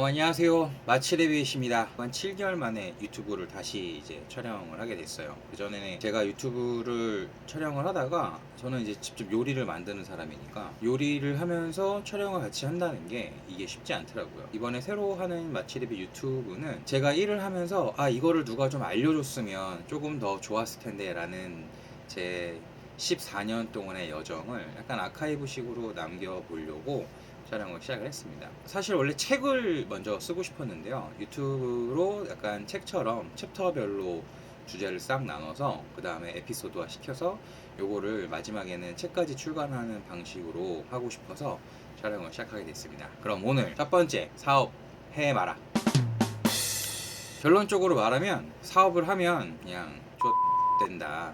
안녕하세요. 마치레빗입니다. 한 7개월 만에 유튜브를 다시 이제 촬영을 하게 됐어요. 그전에는 제가 유튜브를 촬영을 하다가 저는 이제 직접 요리를 만드는 사람이니까 요리를 하면서 촬영을 같이 한다는 게 이게 쉽지 않더라고요. 이번에 새로 하는 마치레빗 유튜브는 제가 일을 하면서 이거를 누가 좀 알려줬으면 조금 더 좋았을 텐데 라는 제 14년 동안의 여정을 약간 아카이브식으로 남겨보려고 촬영을 시작을 했습니다. 사실 원래 책을 먼저 쓰고 싶었는데요. 유튜브로 약간 책처럼 챕터별로 주제를 싹 나눠서 그 다음에 에피소드화 시켜서 요거를 마지막에는 책까지 출간하는 방식으로 하고 싶어서 촬영을 시작하게 됐습니다. 그럼 오늘 첫 번째 사업 해마라. 결론적으로 말하면 사업을 하면 그냥 된다.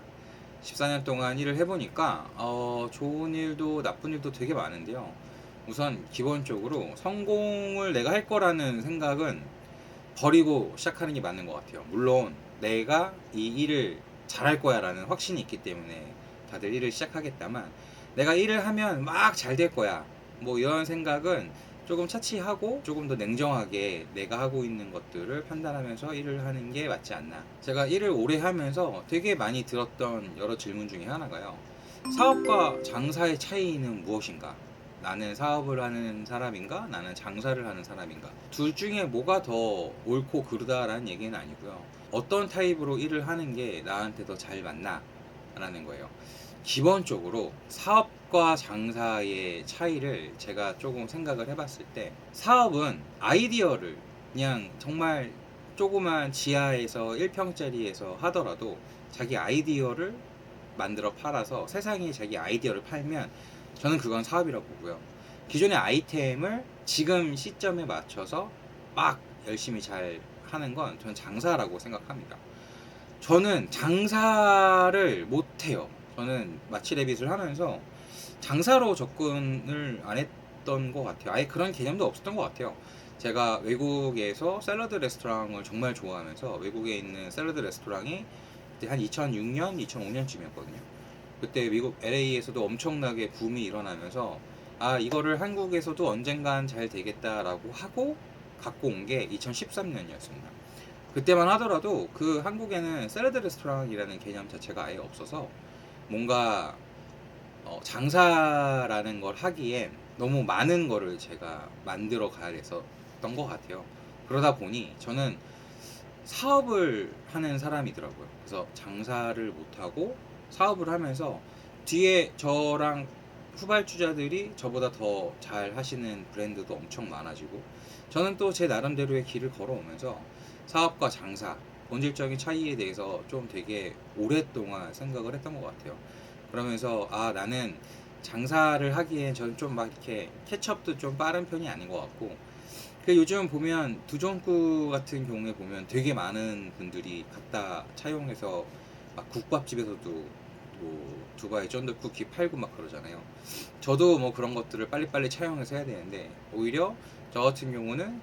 14년 동안 일을 해보니까 좋은 일도 나쁜 일도 되게 많은데요. 우선 기본적으로 성공을 내가 할 거라는 생각은 버리고 시작하는 게 맞는 것 같아요. 물론 내가 이 일을 잘할 거야 라는 확신이 있기 때문에 다들 일을 시작하겠다만, 내가 일을 하면 막 잘 될 거야 뭐 이런 생각은 조금 차치하고 조금 더 냉정하게 내가 하고 있는 것들을 판단하면서 일을 하는 게 맞지 않나. 제가 일을 오래 하면서 되게 많이 들었던 여러 질문 중에 하나가요, 사업과 장사의 차이는 무엇인가? 나는 사업을 하는 사람인가? 나는 장사를 하는 사람인가? 둘 중에 뭐가 더 옳고 그르다라는 얘기는 아니고요. 어떤 타입으로 일을 하는 게 나한테 더 잘 맞나? 라는 거예요. 기본적으로 사업과 장사의 차이를 제가 조금 생각을 해봤을 때, 사업은 아이디어를 그냥 정말 조그만 지하에서 1평짜리에서 하더라도 자기 아이디어를 만들어 팔아서 세상에 자기 아이디어를 팔면 저는 그건 사업이라고 보고요. 기존의 아이템을 지금 시점에 맞춰서 막 열심히 잘 하는 건 저는 장사라고 생각합니다. 저는 장사를 못해요. 저는 마취레빗을 하면서 장사로 접근을 안 했던 것 같아요. 아예 그런 개념도 없었던 것 같아요. 제가 외국에서 샐러드 레스토랑을 정말 좋아하면서, 외국에 있는 샐러드 레스토랑이 그때 한 2006년, 2005년쯤이었거든요. 그때 미국 LA에서도 엄청나게 붐이 일어나면서 이거를 한국에서도 언젠간 잘 되겠다라고 하고 갖고 온 게 2013년이었습니다. 그때만 하더라도 그 한국에는 샐러드 레스토랑이라는 개념 자체가 아예 없어서 뭔가 장사라는 걸 하기엔 너무 많은 거를 제가 만들어 가야 됐었던 것 같아요. 그러다 보니 저는 사업을 하는 사람이더라고요. 그래서 장사를 못하고 사업을 하면서 뒤에 저랑 후발주자들이 저보다 더 잘 하시는 브랜드도 엄청 많아지고, 저는 또 제 나름대로의 길을 걸어오면서 사업과 장사 본질적인 차이에 대해서 좀 되게 오랫동안 생각을 했던 것 같아요. 그러면서 나는 장사를 하기엔 저는 좀 막 이렇게 캐첩도 좀 빠른 편이 아닌 것 같고, 요즘 보면 두종구 같은 경우에 보면 되게 많은 분들이 갖다 차용해서 막 국밥집에서도 뭐 두바이 쫀득 쿠키 팔고 막 그러잖아요. 저도 뭐 그런 것들을 빨리빨리 차용해서 해야 되는데, 오히려 저 같은 경우는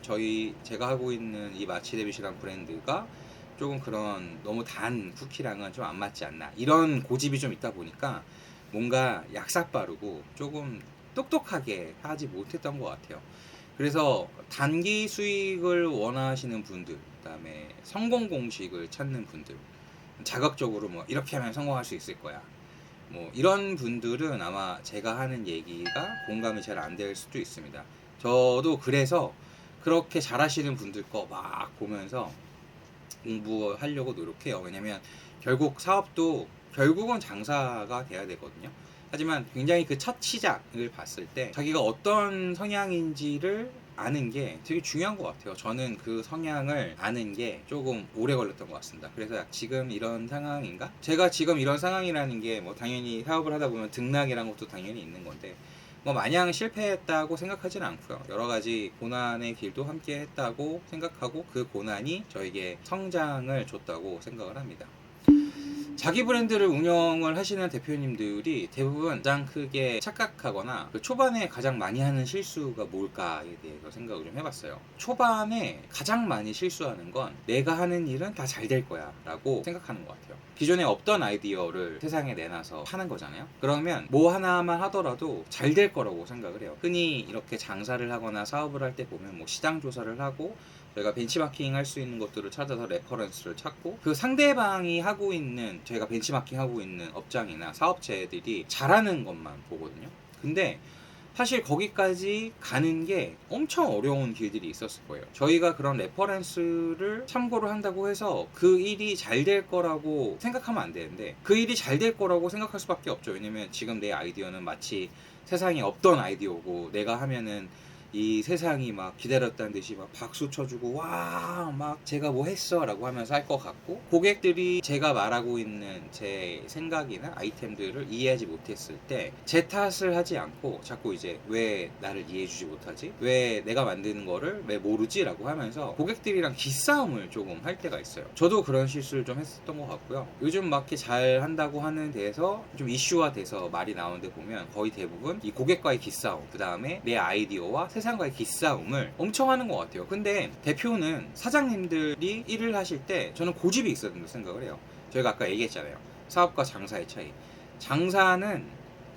제가 하고 있는 이 마치데빗이란 브랜드가 조금 그런 너무 단 쿠키랑은 좀 안 맞지 않나, 이런 고집이 좀 있다 보니까 뭔가 약삭빠르고 조금 똑똑하게 하지 못했던 것 같아요. 그래서 단기 수익을 원하시는 분들, 그다음에 성공 공식을 찾는 분들, 자극적으로 뭐 이렇게 하면 성공할 수 있을 거야, 뭐 이런 분들은 아마 제가 하는 얘기가 공감이 잘 안 될 수도 있습니다. 저도 그래서 그렇게 잘하시는 분들 거 막 보면서 공부하려고 노력해요. 왜냐면 결국 사업도 결국은 장사가 돼야 되거든요. 하지만 굉장히 그 첫 시작을 봤을 때 자기가 어떤 성향인지를 아는 게 되게 중요한 것 같아요. 저는 그 성향을 아는 게 조금 오래 걸렸던 것 같습니다. 그래서 지금 이런 상황인가? 제가 지금 이런 상황이라는 게 뭐 당연히 사업을 하다 보면 등락이란 것도 당연히 있는 건데, 뭐 마냥 실패했다고 생각하지는 않고요. 여러 가지 고난의 길도 함께 했다고 생각하고 그 고난이 저에게 성장을 줬다고 생각을 합니다. 자기 브랜드를 운영을 하시는 대표님들이 대부분 가장 크게 착각하거나 그 초반에 가장 많이 하는 실수가 뭘까에 대해서 생각을 좀 해봤어요. 초반에 가장 많이 실수하는 건 내가 하는 일은 다 잘 될 거야 라고 생각하는 것 같아요. 기존에 없던 아이디어를 세상에 내놔서 하는 거잖아요. 그러면 뭐 하나만 하더라도 잘 될 거라고 생각을 해요. 흔히 이렇게 장사를 하거나 사업을 할 때 보면 뭐 시장 조사를 하고 저희가 벤치마킹 할 수 있는 것들을 찾아서 레퍼런스를 찾고 그 상대방이 하고 있는, 저희가 벤치마킹 하고 있는 업장이나 사업체들이 잘하는 것만 보거든요. 근데 사실 거기까지 가는 게 엄청 어려운 길들이 있었을 거예요. 저희가 그런 레퍼런스를 참고를 한다고 해서 그 일이 잘 될 거라고 생각하면 안 되는데, 그 일이 잘 될 거라고 생각할 수밖에 없죠. 왜냐면 지금 내 아이디어는 마치 세상에 없던 아이디어고, 내가 하면은 이 세상이 막 기다렸다는 듯이 막 박수 쳐주고 와 막 제가 뭐 했어 라고 하면서 할 것 같고, 고객들이 제가 말하고 있는 제 생각이나 아이템들을 이해하지 못했을 때 제 탓을 하지 않고 자꾸 이제 왜 나를 이해해주지 못하지? 왜 내가 만드는 거를 왜 모르지? 라고 하면서 고객들이랑 기싸움을 조금 할 때가 있어요. 저도 그런 실수를 좀 했었던 것 같고요. 요즘 막 이렇게 잘 한다고 하는 데에서 좀 이슈화 돼서 말이 나오는데 보면 거의 대부분 이 고객과의 기싸움, 그 다음에 내 아이디어와 세상과의 기싸움을 엄청 하는 것 같아요. 근데 대표는, 사장님들이 일을 하실 때 저는 고집이 있어야 된다고 생각을 해요. 저희가 아까 얘기했잖아요. 사업과 장사의 차이. 장사는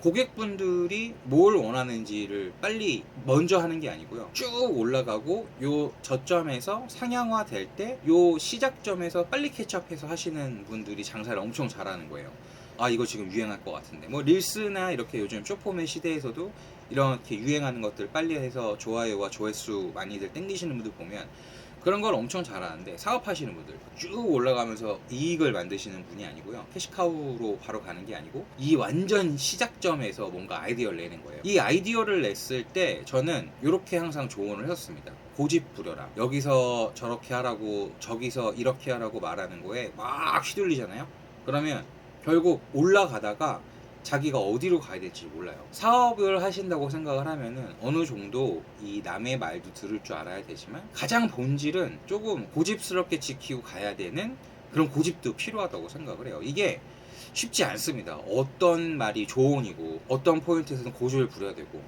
고객분들이 뭘 원하는지를 빨리 먼저 하는 게 아니고요. 쭉 올라가고 요 저점에서 상향화 될 때 요 시작점에서 빨리 캐치업해서 하시는 분들이 장사를 엄청 잘하는 거예요. 아, 이거 지금 유행할 것 같은데. 뭐 릴스나 이렇게 요즘 쇼폼의 시대에서도 이렇게 유행하는 것들 빨리 해서 좋아요와 조회수 많이들 땡기시는 분들 보면 그런 걸 엄청 잘하는데, 사업하시는 분들 쭉 올라가면서 이익을 만드시는 분이 아니고요. 캐시카우로 바로 가는 게 아니고 이 완전 시작점에서 뭔가 아이디어를 내는 거예요. 이 아이디어를 냈을 때 저는 이렇게 항상 조언을 했었습니다. 고집 부려라. 여기서 저렇게 하라고 저기서 이렇게 하라고 말하는 거에 막 휘둘리잖아요. 그러면 결국 올라가다가 자기가 어디로 가야 될지 몰라요. 사업을 하신다고 생각을 하면은 어느 정도 이 남의 말도 들을 줄 알아야 되지만, 가장 본질은 조금 고집스럽게 지키고 가야 되는 그런 고집도 필요하다고 생각을 해요. 이게 쉽지 않습니다. 어떤 말이 조언이고 어떤 포인트에서는 고집을 부려야 되고,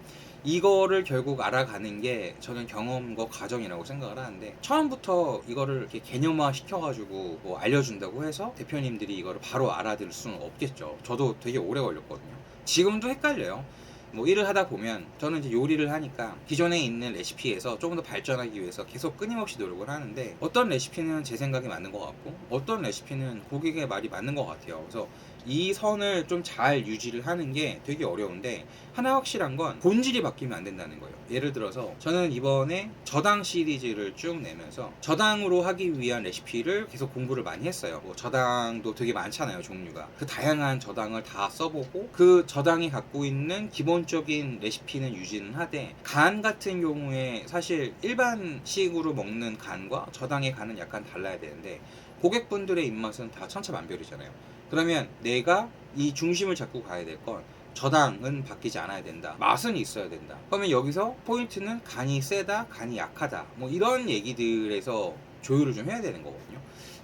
이거를 결국 알아가는 게 저는 경험과 과정이라고 생각을 하는데, 처음부터 이거를 이렇게 개념화 시켜가지고 뭐 알려준다고 해서 대표님들이 이거를 바로 알아들을 수는 없겠죠. 저도 되게 오래 걸렸거든요. 지금도 헷갈려요. 뭐 일을 하다 보면, 저는 이제 요리를 하니까 기존에 있는 레시피에서 조금 더 발전하기 위해서 계속 끊임없이 노력을 하는데, 어떤 레시피는 제 생각이 맞는 것 같고 어떤 레시피는 고객의 말이 맞는 것 같아요. 그래서 이 선을 좀 잘 유지를 하는 게 되게 어려운데, 하나 확실한 건 본질이 바뀌면 안 된다는 거예요. 예를 들어서 저는 이번에 저당 시리즈를 쭉 내면서 저당으로 하기 위한 레시피를 계속 공부를 많이 했어요. 뭐 저당도 되게 많잖아요, 종류가. 그 다양한 저당을 다 써보고 그 저당이 갖고 있는 기본적인 레시피는 유지는 하되, 간 같은 경우에 사실 일반식으로 먹는 간과 저당의 간은 약간 달라야 되는데 고객분들의 입맛은 다 천차만별이잖아요. 그러면 내가 이 중심을 잡고 가야 될 건, 저당은 바뀌지 않아야 된다, 맛은 있어야 된다. 그러면 여기서 포인트는 간이 세다, 간이 약하다, 뭐 이런 얘기들에서 조율을 좀 해야 되는 거거든요.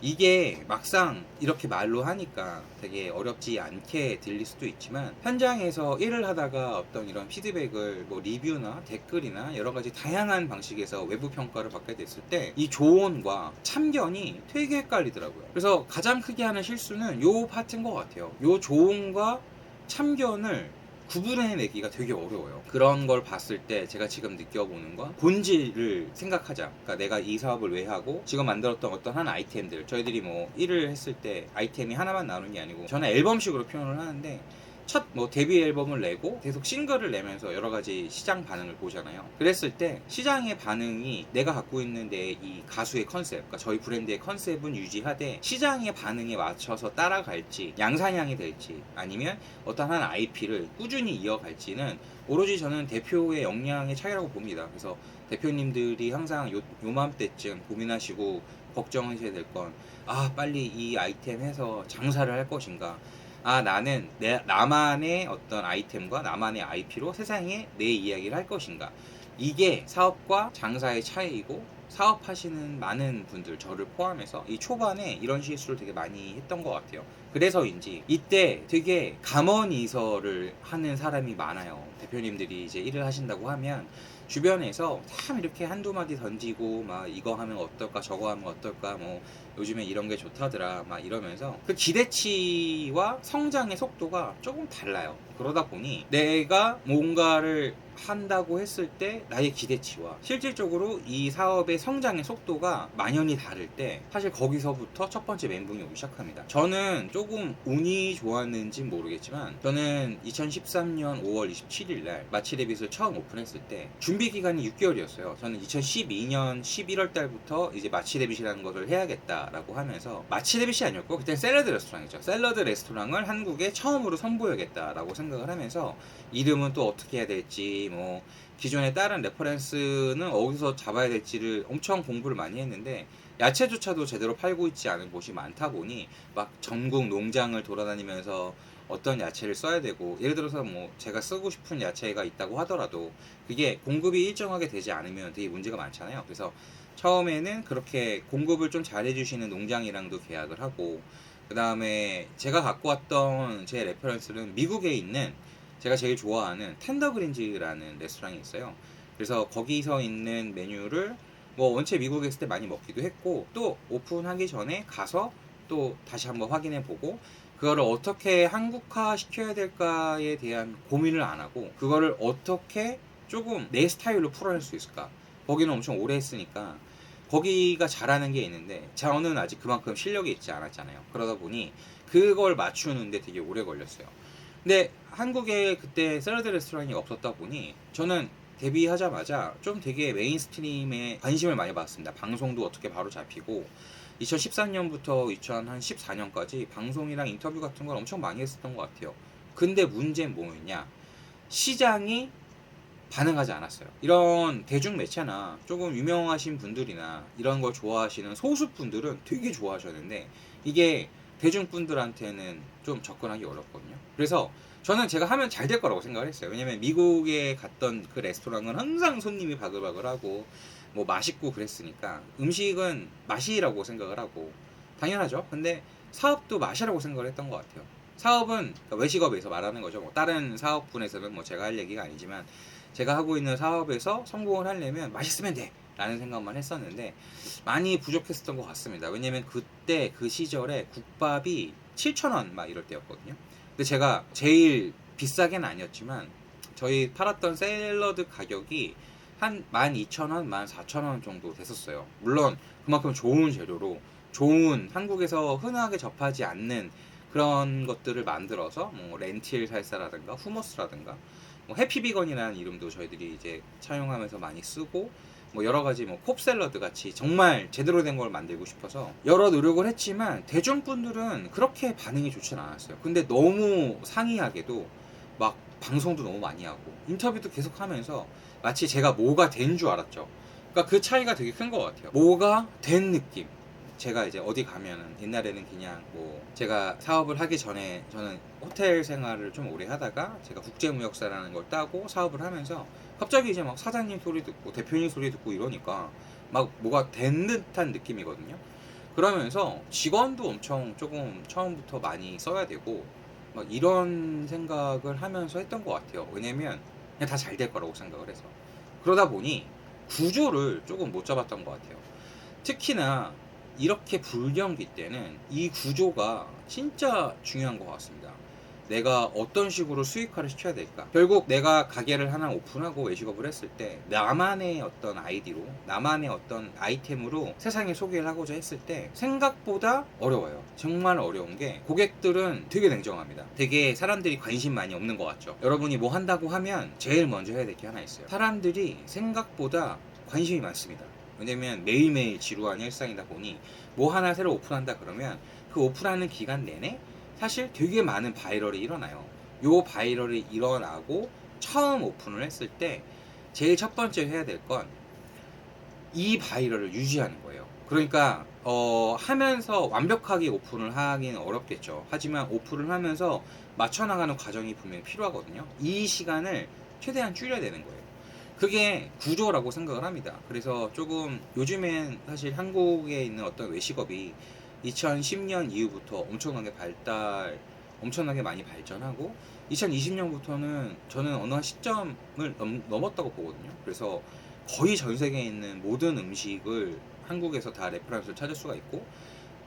이게 막상 이렇게 말로 하니까 되게 어렵지 않게 들릴 수도 있지만, 현장에서 일을 하다가 어떤 이런 피드백을 뭐 리뷰나 댓글이나 여러 가지 다양한 방식에서 외부 평가를 받게 됐을 때 이 조언과 참견이 되게 헷갈리더라고요. 그래서 가장 크게 하는 실수는 요 파트인 것 같아요. 요 조언과 참견을 구분해내기가 되게 어려워요. 그런 걸 봤을 때 제가 지금 느껴보는 건, 본질을 생각하자. 그러니까 내가 이 사업을 왜 하고 지금 만들었던 어떤 한 아이템들, 저희들이 뭐 일을 했을 때 아이템이 하나만 나오는 게 아니고, 저는 앨범식으로 표현을 하는데, 첫 뭐 데뷔 앨범을 내고 계속 싱글을 내면서 여러 가지 시장 반응을 보잖아요. 그랬을 때 시장의 반응이 내가 갖고 있는 내 이 가수의 컨셉, 그러니까 저희 브랜드의 컨셉은 유지하되 시장의 반응에 맞춰서 따라갈지, 양산형이 될지, 아니면 어떤 한 IP를 꾸준히 이어갈지는 오로지 저는 대표의 역량의 차이라고 봅니다. 그래서 대표님들이 항상 요맘때쯤 고민하시고 걱정하셔야 될 건, 아, 빨리 이 아이템 해서 장사를 할 것인가, 아, 나는 나만의 어떤 아이템과 나만의 IP로 세상에 내 이야기를 할 것인가. 이게 사업과 장사의 차이이고, 사업하시는 많은 분들, 저를 포함해서 이 초반에 이런 실수를 되게 많이 했던 것 같아요. 그래서인지 이때 되게 감언이설을 하는 사람이 많아요. 대표님들이 이제 일을 하신다고 하면 주변에서 참 이렇게 한두 마디 던지고 막 이거 하면 어떨까 저거 하면 어떨까 뭐 요즘에 이런 게 좋다더라 막 이러면서 그 기대치와 성장의 속도가 조금 달라요. 그러다 보니 내가 뭔가를 한다고 했을 때 나의 기대치와 실질적으로 이 사업의 성장의 속도가 만연히 다를 때 사실 거기서부터 첫 번째 멘붕이 오기 시작합니다. 저는 조금 운이 좋았는지 모르겠지만 저는 2013년 5월 27일 날 마치레빗을 처음 오픈했을 때 준비 기간이 6개월이었어요. 저는 2012년 11월 달부터 이제 마치레빗이라는 것을 해야겠다라고 하면서, 마치레빗이 아니었고 그때 샐러드 레스토랑이죠. 샐러드 레스토랑을 한국에 처음으로 선보여야겠다라고 생각을 하면서 이름은 또 어떻게 해야 될지, 뭐 기존의 다른 레퍼런스는 어디서 잡아야 될지를 엄청 공부를 많이 했는데, 야채조차도 제대로 팔고 있지 않은 곳이 많다 보니 막 전국 농장을 돌아다니면서 어떤 야채를 써야 되고, 예를 들어서 뭐 제가 쓰고 싶은 야채가 있다고 하더라도 그게 공급이 일정하게 되지 않으면 되게 문제가 많잖아요. 그래서 처음에는 그렇게 공급을 좀 잘해주시는 농장이랑도 계약을 하고, 그 다음에 제가 갖고 왔던 제 레퍼런스는 미국에 있는 제가 제일 좋아하는 텐더그린즈라는 레스토랑이 있어요. 그래서 거기서 있는 메뉴를 뭐 원체 미국에 있을 때 많이 먹기도 했고, 또 오픈하기 전에 가서 또 다시 한번 확인해 보고, 그거를 어떻게 한국화 시켜야 될까에 대한 고민을 안 하고 그거를 어떻게 조금 내 스타일로 풀어낼 수 있을까. 거기는 엄청 오래 했으니까 거기가 잘하는 게 있는데 저는 아직 그만큼 실력이 있지 않았잖아요. 그러다 보니 그걸 맞추는데 되게 오래 걸렸어요. 근데 한국에 그때 샐러드 레스토랑이 없었다 보니 저는 데뷔하자마자 좀 되게 메인스트림에 관심을 많이 받았습니다. 방송도 어떻게 바로 잡히고, 2013년부터 2014년까지 방송이랑 인터뷰 같은 걸 엄청 많이 했었던 것 같아요. 근데 문제는 뭐였냐? 시장이 반응하지 않았어요. 이런 대중 매체나 조금 유명하신 분들이나 이런 걸 좋아하시는 소수 분들은 되게 좋아하셨는데, 이게 대중분들한테는 좀 접근하기 어렵거든요. 그래서 저는 제가 하면 잘 될 거라고 생각을 했어요. 왜냐면 미국에 갔던 그 레스토랑은 항상 손님이 바글바글하고 뭐 맛있고 그랬으니까 음식은 맛이라고 생각을 하고 당연하죠. 근데 사업도 맛이라고 생각을 했던 것 같아요. 사업은 그러니까 외식업에서 말하는 거죠. 뭐 다른 사업분에서는 뭐 제가 할 얘기가 아니지만, 제가 하고 있는 사업에서 성공을 하려면 맛있으면 돼 라는 생각만 했었는데 많이 부족했었던 것 같습니다. 왜냐면 그때 그 시절에 국밥이 7,000원 막 이럴 때였거든요. 근데 제가 제일 비싸게는 아니었지만 저희 팔았던 샐러드 가격이 한 12,000원, 14,000원 정도 됐었어요. 물론 그만큼 좋은 재료로 좋은, 한국에서 흔하게 접하지 않는 그런 것들을 만들어서 뭐 렌틸 살사라든가 후머스라든가 뭐 해피비건이라는 이름도 저희들이 이제 차용하면서 많이 쓰고, 뭐 여러 가지 뭐 콥샐러드 같이 정말 제대로 된 걸 만들고 싶어서 여러 노력을 했지만 대중분들은 그렇게 반응이 좋진 않았어요. 근데 너무 상이하게도 막 방송도 너무 많이 하고 인터뷰도 계속 하면서 마치 제가 뭐가 된 줄 알았죠. 그러니까 그 차이가 되게 큰 것 같아요. 뭐가 된 느낌. 제가 이제 어디 가면은 옛날에는 그냥 뭐 제가 사업을 하기 전에 저는 호텔 생활을 좀 오래 하다가 제가 국제무역사라는 걸 따고 사업을 하면서 갑자기 이제 막 사장님 소리 듣고 대표님 소리 듣고 이러니까 막 뭐가 된 듯한 느낌이거든요. 그러면서 직원도 엄청 조금 처음부터 많이 써야 되고 막 이런 생각을 하면서 했던 것 같아요. 왜냐면 그냥 다 잘 될 거라고 생각을 해서. 그러다 보니 구조를 조금 못 잡았던 것 같아요. 특히나 이렇게 불경기 때는 이 구조가 진짜 중요한 것 같습니다. 내가 어떤 식으로 수익화를 시켜야 될까? 결국 내가 가게를 하나 오픈하고 외식업을 했을 때 나만의 어떤 아이디로, 나만의 어떤 아이템으로 세상에 소개를 하고자 했을 때 생각보다 어려워요. 정말 어려운 게, 고객들은 되게 냉정합니다. 되게 사람들이 관심 많이 없는 것 같죠. 여러분이 뭐 한다고 하면 제일 먼저 해야 될 게 하나 있어요. 사람들이 생각보다 관심이 많습니다. 왜냐면 매일매일 지루한 일상이다 보니 뭐 하나 새로 오픈한다 그러면 그 오픈하는 기간 내내 사실 되게 많은 바이럴이 일어나요. 요 바이럴이 일어나고 처음 오픈을 했을 때 제일 첫 번째 해야 될 건 이 바이럴을 유지하는 거예요. 그러니까 하면서 완벽하게 오픈을 하기는 어렵겠죠. 하지만 오픈을 하면서 맞춰나가는 과정이 분명히 필요하거든요. 이 시간을 최대한 줄여야 되는 거예요. 그게 구조라고 생각을 합니다. 그래서 조금 요즘엔 사실 한국에 있는 어떤 외식업이 2010년 이후부터 엄청나게 많이 발전하고 2020년부터는 저는 어느 한 시점을 넘었다고 보거든요. 그래서 거의 전 세계에 있는 모든 음식을 한국에서 다 레퍼런스를 찾을 수가 있고,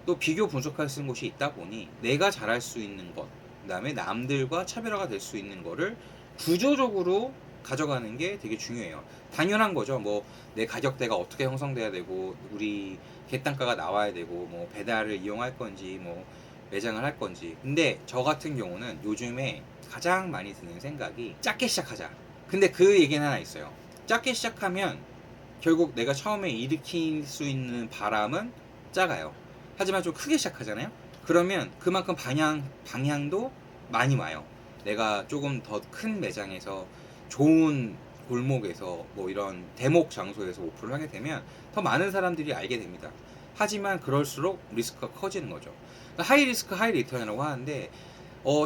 또 비교 분석할 수 있는 곳이 있다 보니 내가 잘할 수 있는 것, 그다음에 남들과 차별화가 될 수 있는 거를 구조적으로 가져가는 게 되게 중요해요. 당연한 거죠. 뭐 내 가격대가 어떻게 형성돼야 되고, 우리 객단가가 나와야 되고, 뭐 배달을 이용할 건지, 뭐 매장을 할 건지. 근데 저 같은 경우는 요즘에 가장 많이 드는 생각이 작게 시작하자. 근데 그 얘기는 하나 있어요. 작게 시작하면 결국 내가 처음에 일으킬 수 있는 바람은 작아요. 하지만 좀 크게 시작하잖아요. 그러면 그만큼 방향도 많이 와요. 내가 조금 더 큰 매장에서, 좋은 골목에서, 뭐 이런 대목 장소에서 오픈을 하게 되면 더 많은 사람들이 알게 됩니다. 하지만 그럴수록 리스크가 커지는 거죠. 그러니까 하이 리스크 하이 리턴이라고 하는데,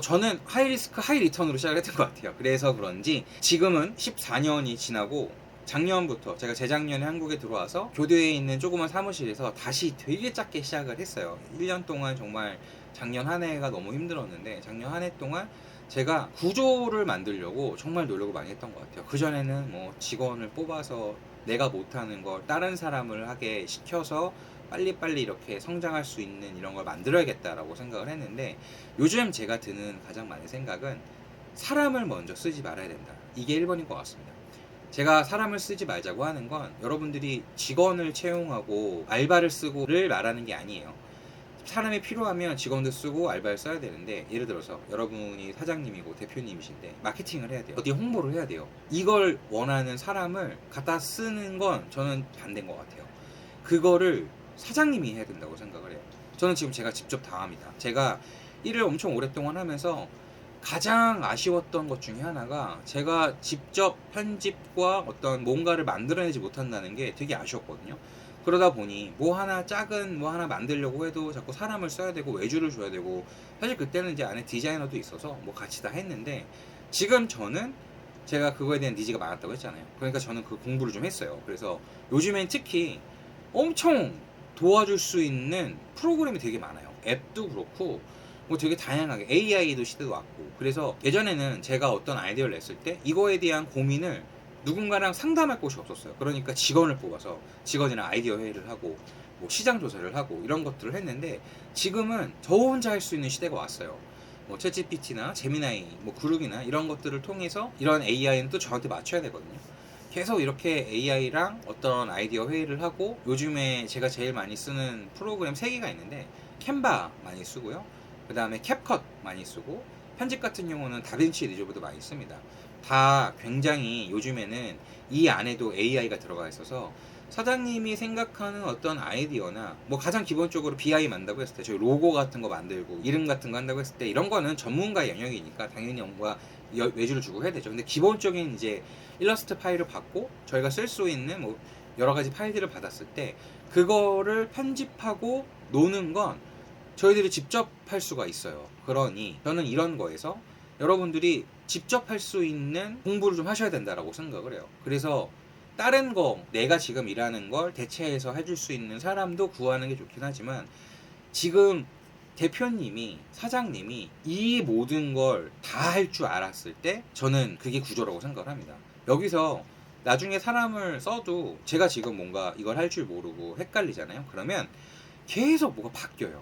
저는 하이 리스크 하이 리턴으로 시작했던 것 같아요. 그래서 그런지 지금은 14년이 지나고, 작년부터 제가 재작년에 한국에 들어와서 교대에 있는 조그만 사무실에서 다시 되게 작게 시작을 했어요. 1년 동안 정말, 작년 한 해가 너무 힘들었는데 작년 한 해 동안 제가 구조를 만들려고 정말 노력을 많이 했던 것 같아요. 그전에는 뭐 직원을 뽑아서 내가 못하는 걸 다른 사람을 하게 시켜서 빨리빨리 이렇게 성장할 수 있는 이런 걸 만들어야겠다라고 생각을 했는데, 요즘 제가 드는 가장 많은 생각은 사람을 먼저 쓰지 말아야 된다. 이게 1번인 것 같습니다. 제가 사람을 쓰지 말자고 하는 건 여러분들이 직원을 채용하고 알바를 쓰고를 말하는 게 아니에요. 사람이 필요하면 직원도 쓰고 알바를 써야 되는데, 예를 들어서 여러분이 사장님이고 대표님이신데 마케팅을 해야 돼요. 어디 홍보를 해야 돼요. 이걸 원하는 사람을 갖다 쓰는 건 저는 반대인 것 같아요. 그거를 사장님이 해야 된다고 생각을 해요. 저는 지금 제가 직접 당합니다. 제가 일을 엄청 오랫동안 하면서 가장 아쉬웠던 것 중에 하나가, 제가 직접 편집과 어떤 뭔가를 만들어내지 못한다는 게 되게 아쉬웠거든요. 그러다 보니 작은 뭐 하나 만들려고 해도 자꾸 사람을 써야 되고 외주를 줘야 되고, 사실 그때는 이제 안에 디자이너도 있어서 뭐 같이 다 했는데, 지금 저는 제가 그거에 대한 니즈가 많았다고 했잖아요. 그러니까 저는 그 공부를 좀 했어요. 그래서 요즘엔 특히 엄청 도와줄 수 있는 프로그램이 되게 많아요. 앱도 그렇고 뭐 되게 다양하게 AI도 시대도 왔고. 그래서 예전에는 제가 어떤 아이디어를 냈을 때 이거에 대한 고민을 누군가랑 상담할 곳이 없었어요. 그러니까 직원을 뽑아서 직원이랑 아이디어 회의를 하고, 뭐 시장 조사를 하고 이런 것들을 했는데, 지금은 저 혼자 할 수 있는 시대가 왔어요. 뭐 챗GPT나 제미나이, 뭐 그룹이나 이런 것들을 통해서 이런 AI는 또 저한테 맞춰야 되거든요. 계속 이렇게 AI랑 어떤 아이디어 회의를 하고, 요즘에 제가 제일 많이 쓰는 프로그램 3개가 있는데, 캔바 많이 쓰고요. 그 다음에 캡컷 많이 쓰고, 편집 같은 경우는 다빈치 리조브도 많이 씁니다. 다 굉장히 요즘에는 이 안에도 AI가 들어가 있어서, 사장님이 생각하는 어떤 아이디어나, 뭐 가장 기본적으로 BI 만든다고 했을 때 저희 로고 같은 거 만들고 이름 같은 거 한다고 했을 때, 이런 거는 전문가의 영역이니까 당연히 뭔가 외주를 주고 해야 되죠. 근데 기본적인 이제 일러스트 파일을 받고 저희가 쓸 수 있는 뭐 여러 가지 파일들을 받았을 때, 그거를 편집하고 노는 건 저희들이 직접 할 수가 있어요. 그러니 저는 이런 거에서 여러분들이 직접 할 수 있는 공부를 좀 하셔야 된다라고 생각을 해요. 그래서 다른 거, 내가 지금 일하는 걸 대체해서 해줄 수 있는 사람도 구하는 게 좋긴 하지만, 지금 대표님이, 사장님이 이 모든 걸 다 할 줄 알았을 때 저는 그게 구조라고 생각을 합니다. 여기서 나중에 사람을 써도 제가 지금 뭔가 이걸 할 줄 모르고 헷갈리잖아요. 그러면 계속 뭐가 바뀌어요.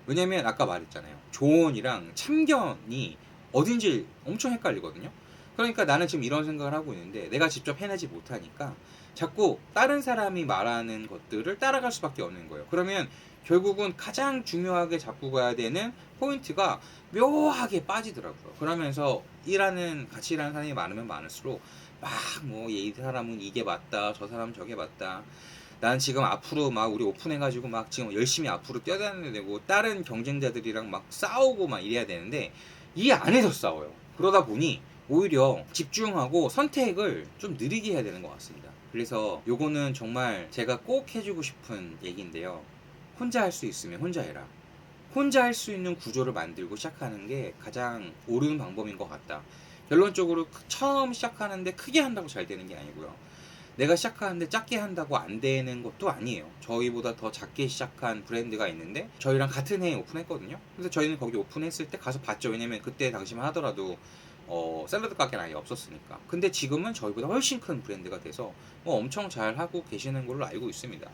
왜냐면 아까 말했잖아요. 조언이랑 참견이 어딘지 엄청 헷갈리거든요. 그러니까 나는 지금 이런 생각을 하고 있는데 내가 직접 해내지 못하니까 자꾸 다른 사람이 말하는 것들을 따라갈 수밖에 없는 거예요. 그러면 결국은 가장 중요하게 잡고 가야 되는 포인트가 묘하게 빠지더라고요. 그러면서 같이 일하는 사람이 많으면 많을수록 막 뭐 이 사람은 이게 맞다, 저 사람은 저게 맞다, 난 지금 앞으로 막 우리 오픈해가지고 막 지금 열심히 앞으로 뛰어다녀야 되고 다른 경쟁자들이랑 막 싸우고 막 이래야 되는데, 이 안에서 싸워요. 그러다 보니 오히려 집중하고 선택을 좀 느리게 해야 되는 것 같습니다. 그래서 요거는 정말 제가 꼭 해주고 싶은 얘기인데요. 혼자 할 수 있으면 혼자 해라. 혼자 할 수 있는 구조를 만들고 시작하는 게 가장 옳은 방법인 것 같다. 결론적으로 처음 시작하는데 크게 한다고 잘 되는 게 아니고요. 내가 시작하는데 작게 한다고 안 되는 것도 아니에요. 저희보다 더 작게 시작한 브랜드가 있는데 저희랑 같은 해에 오픈했거든요. 그래서 저희는 거기 오픈했을 때 가서 봤죠. 왜냐면 그때 당시만 하더라도 샐러드 가게는 아예 없었으니까. 근데 지금은 저희보다 훨씬 큰 브랜드가 돼서 엄청 잘 하고 계시는 걸로 알고 있습니다.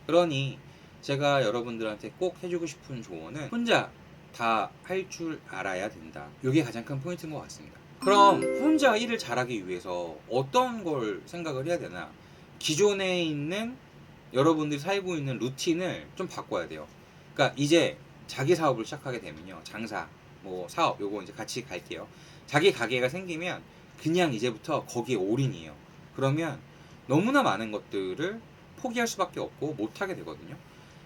그러니 제가 여러분들한테 꼭 해주고 싶은 조언은 혼자 다 할 줄 알아야 된다. 이게 가장 큰 포인트인 것 같습니다. 그럼 혼자 일을 잘하기 위해서 어떤 걸 생각을 해야 되나? 기존에 있는 여러분들이 살고 있는 루틴을 좀 바꿔야 돼요. 그러니까 이제 자기 사업을 시작하게 되면요. 장사, 뭐 사업 요거 이제 같이 갈게요. 자기 가게가 생기면 그냥 이제부터 거기에 올인이에요. 그러면 너무나 많은 것들을 포기할 수밖에 없고 못하게 되거든요.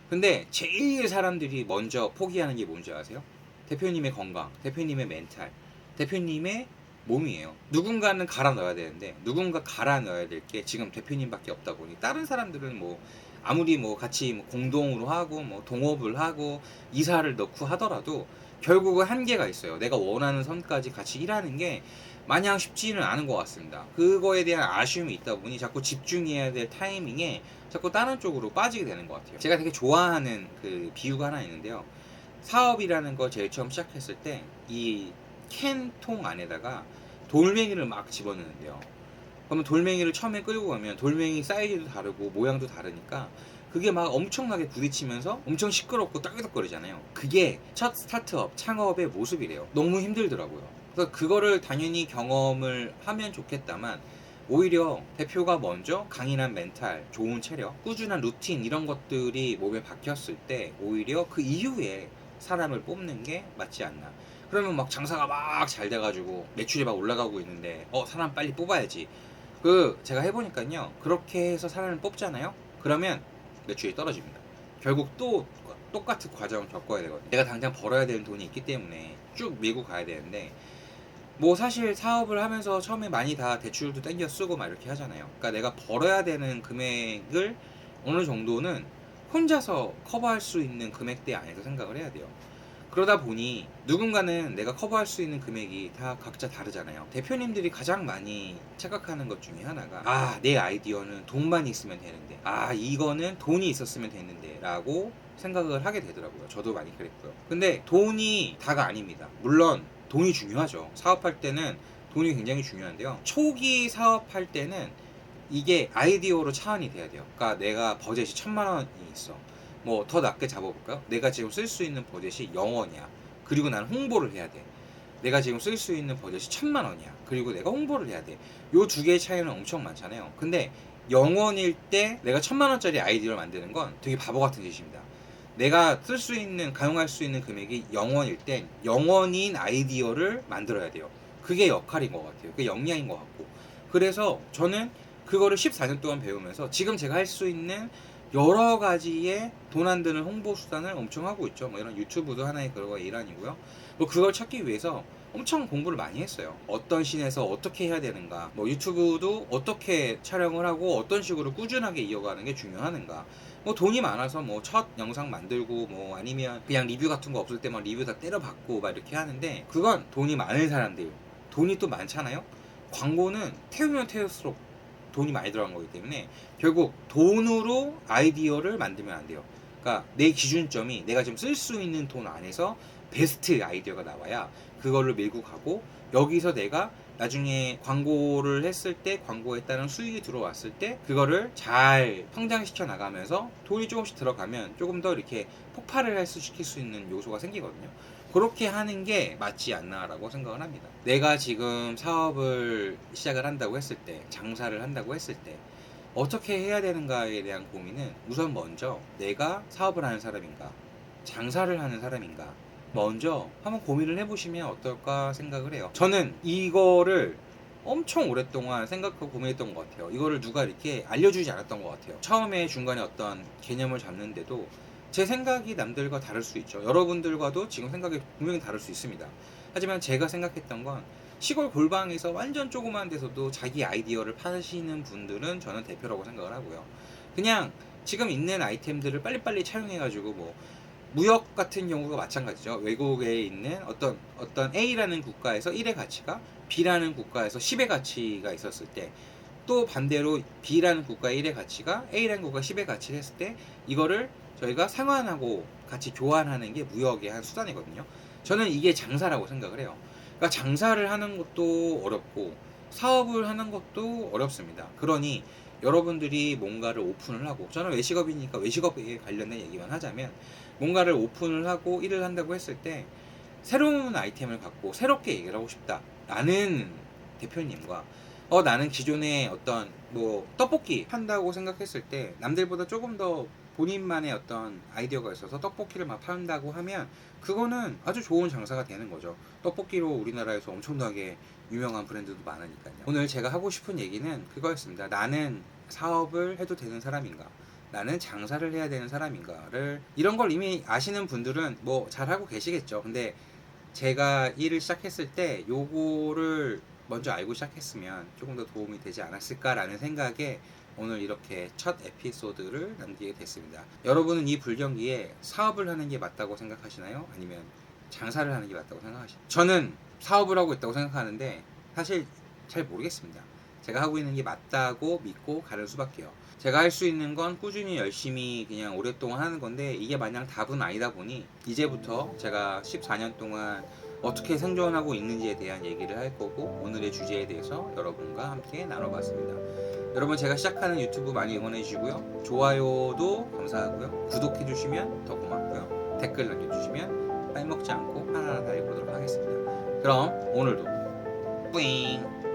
근데 제일 사람들이 먼저 포기하는 게 뭔지 아세요? 대표님의 건강, 대표님의 멘탈, 대표님의 몸이에요. 누군가는 갈아 넣어야 되는데 누군가 갈아 넣어야 될 게 지금 대표님밖에 없다 보니 다른 사람들은 뭐 아무리 뭐 같이 뭐 공동으로 하고 뭐 동업을 하고 이사를 넣고 하더라도 결국은 한계가 있어요. 내가 원하는 선까지 같이 일하는 게 마냥 쉽지는 않은 것 같습니다. 그거에 대한 아쉬움이 있다 보니 자꾸 집중해야 될 타이밍에 자꾸 다른 쪽으로 빠지게 되는 것 같아요. 제가 되게 좋아하는 그 비유가 하나 있는데요. 사업이라는 거 제일 처음 시작했을 때 이 캔통 안에다가 돌멩이를 막 집어넣는데요. 그러면 돌멩이를 처음에 끌고 가면 돌멩이 사이즈도 다르고 모양도 다르니까 그게 막 엄청나게 부딪히면서 엄청 시끄럽고 따그덕거리잖아요. 그게 첫 스타트업, 창업의 모습이래요. 너무 힘들더라고요. 그래서 그거를 당연히 경험을 하면 좋겠다만 오히려 대표가 먼저 강인한 멘탈, 좋은 체력, 꾸준한 루틴 이런 것들이 몸에 박혔을 때 오히려 그 이후에 사람을 뽑는 게 맞지 않나. 그러면 막 장사가 막 잘 돼가지고 매출이 막 올라가고 있는데 사람 빨리 뽑아야지. 제가 해보니까요, 그렇게 해서 사람을 뽑잖아요. 그러면 매출이 떨어집니다. 결국 또 똑같은 과정을 겪어야 되거든요. 내가 당장 벌어야 되는 돈이 있기 때문에 쭉 밀고 가야 되는데 뭐 사실 사업을 하면서 처음에 많이 다 대출도 땡겨 쓰고 막 이렇게 하잖아요. 그러니까 내가 벌어야 되는 금액을 어느 정도는 혼자서 커버할 수 있는 금액대 안에서 생각을 해야 돼요. 그러다 보니 누군가는 내가 커버할 수 있는 금액이 다 각자 다르잖아요. 대표님들이 가장 많이 착각하는 것 중에 하나가 내 아이디어는 돈만 있으면 되는데 이거는 돈이 있었으면 됐는데 라고 생각을 하게 되더라고요. 저도 많이 그랬고요. 근데 돈이 다가 아닙니다. 물론 돈이 중요하죠. 사업할 때는 돈이 굉장히 중요한데요. 초기 사업할 때는 이게 아이디어로 차원이 돼야 돼요. 그러니까 내가 버젯이 1,000만 원이 있어. 뭐 더 낮게 잡아볼까요? 내가 지금 쓸 수 있는 버젯이 0원이야. 그리고 난 홍보를 해야 돼. 내가 지금 쓸 수 있는 버젯이 1,000만 원이야. 그리고 내가 홍보를 해야 돼. 요 두 개의 차이는 엄청 많잖아요. 근데 0원일 때 내가 1,000만 원짜리 아이디어를 만드는 건 되게 바보 같은 짓입니다. 내가 쓸 수 있는, 가용할 수 있는 금액이 0원일 땐 0원인 아이디어를 만들어야 돼요. 그게 역할인 것 같아요. 그게 역량인 것 같고. 그래서 저는 그거를 14년 동안 배우면서 지금 제가 할 수 있는 여러 가지의 돈 안 드는 홍보 수단을 엄청 하고 있죠. 뭐 이런 유튜브도 하나의 그거의 일환이고요. 뭐 그걸 찾기 위해서 엄청 공부를 많이 했어요. 어떤 씬에서 어떻게 해야 되는가, 뭐 유튜브도 어떻게 촬영을 하고 어떤 식으로 꾸준하게 이어가는 게 중요하는가. 뭐 돈이 많아서 뭐 첫 영상 만들고 뭐 아니면 그냥 리뷰 같은 거 없을 때만 리뷰 다 때려박고 막 이렇게 하는데 그건 돈이 많은 사람들, 돈이 또 많잖아요. 광고는 태우면 태울수록 돈이 많이 들어간 거기 때문에 결국 돈으로 아이디어를 만들면 안 돼요. 그러니까 내 기준점이 내가 지금 쓸 수 있는 돈 안에서 베스트 아이디어가 나와야 그걸로 밀고 가고, 여기서 내가 나중에 광고를 했을 때 광고에 따른 수익이 들어왔을 때 그거를 잘 성장시켜 나가면서 돈이 조금씩 들어가면 조금 더 이렇게 폭발을 시킬 수 있는 요소가 생기거든요. 그렇게 하는 게 맞지 않나라고 생각을 합니다. 내가 지금 사업을 시작을 한다고 했을 때, 장사를 한다고 했을 때 어떻게 해야 되는가에 대한 고민은 우선 먼저 내가 사업을 하는 사람인가, 장사를 하는 사람인가 먼저 한번 고민을 해보시면 어떨까 생각을 해요. 저는 이거를 엄청 오랫동안 생각하고 고민했던 것 같아요. 이거를 누가 이렇게 알려주지 않았던 것 같아요. 처음에 중간에 어떤 개념을 잡는데도 제 생각이 남들과 다를 수 있죠. 여러분들과도 지금 생각이 분명히 다를 수 있습니다. 하지만 제가 생각했던 건 시골 골방에서 완전 조그만 데서도 자기 아이디어를 파시는 분들은 저는 대표라고 생각을 하고요. 그냥 지금 있는 아이템들을 빨리빨리 차용해가지고 뭐 무역 같은 경우가 마찬가지죠. 외국에 있는 어떤 A라는 국가에서 1의 가치가 B라는 국가에서 10의 가치가 있었을 때 또 반대로 B라는 국가의 1의 가치가 A라는 국가 10의 가치를 했을 때 이거를 저희가 상환하고 같이 교환하는 게 무역의 한 수단이거든요. 저는 이게 장사라고 생각을 해요. 그러니까 장사를 하는 것도 어렵고 사업을 하는 것도 어렵습니다. 그러니 여러분들이 뭔가를 오픈을 하고, 저는 외식업이니까 외식업에 관련된 얘기만 하자면, 뭔가를 오픈을 하고 일을 한다고 했을 때 새로운 아이템을 갖고 새롭게 얘기를 하고 싶다 라는 대표님과 나는 기존에 어떤 뭐 떡볶이 한다고 생각했을 때 남들보다 조금 더 본인만의 어떤 아이디어가 있어서 떡볶이를 막 판다고 하면 그거는 아주 좋은 장사가 되는 거죠. 떡볶이로 우리나라에서 엄청나게 유명한 브랜드도 많으니까요. 오늘 제가 하고 싶은 얘기는 그거였습니다. 나는 사업을 해도 되는 사람인가? 나는 장사를 해야 되는 사람인가를, 이런 걸 이미 아시는 분들은 뭐 잘하고 계시겠죠. 근데 제가 일을 시작했을 때 요거를 먼저 알고 시작했으면 조금 더 도움이 되지 않았을까라는 생각에 오늘 이렇게 첫 에피소드를 남기게 됐습니다. 여러분은 이 불경기에 사업을 하는 게 맞다고 생각하시나요? 아니면 장사를 하는 게 맞다고 생각하시나요? 저는 사업을 하고 있다고 생각하는데 사실 잘 모르겠습니다. 제가 하고 있는 게 맞다고 믿고 가는 수밖에요. 제가 할 수 있는 건 꾸준히 열심히 그냥 오랫동안 하는 건데, 이게 마냥 답은 아니다 보니 이제부터 제가 14년 동안 어떻게 생존하고 있는지에 대한 얘기를 할 거고, 오늘의 주제에 대해서 여러분과 함께 나눠봤습니다. 여러분, 제가 시작하는 유튜브 많이 응원해 주시고요. 좋아요도 감사하고요. 구독해 주시면 더 고맙고요. 댓글 남겨주시면 빼먹지 않고 하나하나 달려보도록 하겠습니다. 그럼 오늘도 뿌잉!